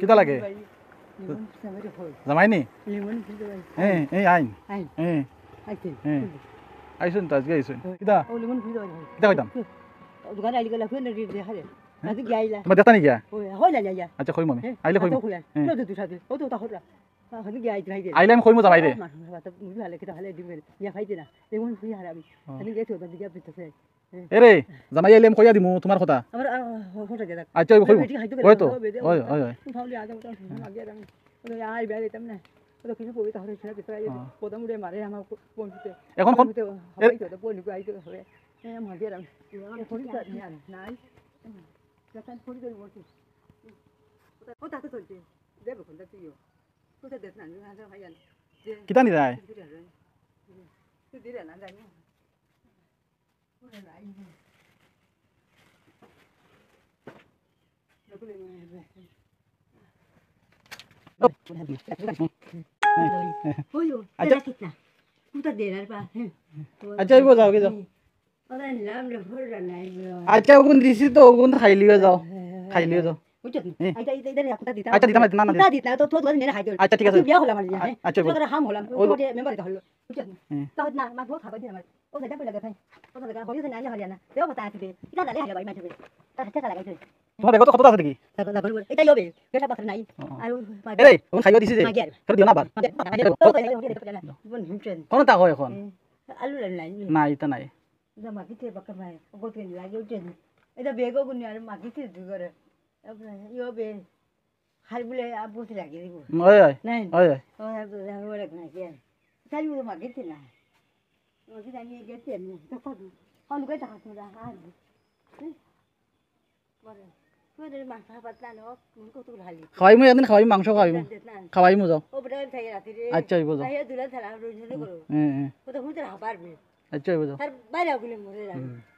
কিতা লাগে জামাই নি আইন আইসুন তো আজকে আইসুন কিতা কিতা কইতাম তোমার দেখতা নি গিয়া আচ্ছা কইম আমি আইলে কইম আইলে আমি কইম জামাই রে এরে জামাই আইলে আমি কইয়া দিমু তোমার কথা আচ্ছা কইম ওই তো ওই ওই ওই এখন কিতা নি যায় আচ্ছা যাও যাও আচ্ছা ওগুন দিছি তো ওগুন খাই লিও যাও আচ্ছা দিতাম না না আচ্ছা ঠিক আছে আচ্ছা তোমার বেগত কত আছে দেখি এই ওন খাইও দিছি যে ফের দিও না আবার কোন তা হয় এখন না এটা নাই এটা বেগো গুনি আর মাগিতে দুগরে ইও বে হাল বলে বসে লাগি দিব ওই ওই নাই ওই ওই ওরে না কি তাই বলে মাগিতে না ওকে জানি গেছে না তো কত কোন কই টাকা তোরা আর বলে তোদের মাংস পাতলা ন কত ভালো খাওয়াইমু একদিন খাওয়াইমু মাংস খাওয়াইমু যাও ও বড় থাকে রাতে রে আচ্ছা হইব যাও তাই দুলা থালা রোজ করো হ্যাঁ কত হুঁতে পারবে আচ্ছা হইব যাও তার বাইরে বলে মরে যাবে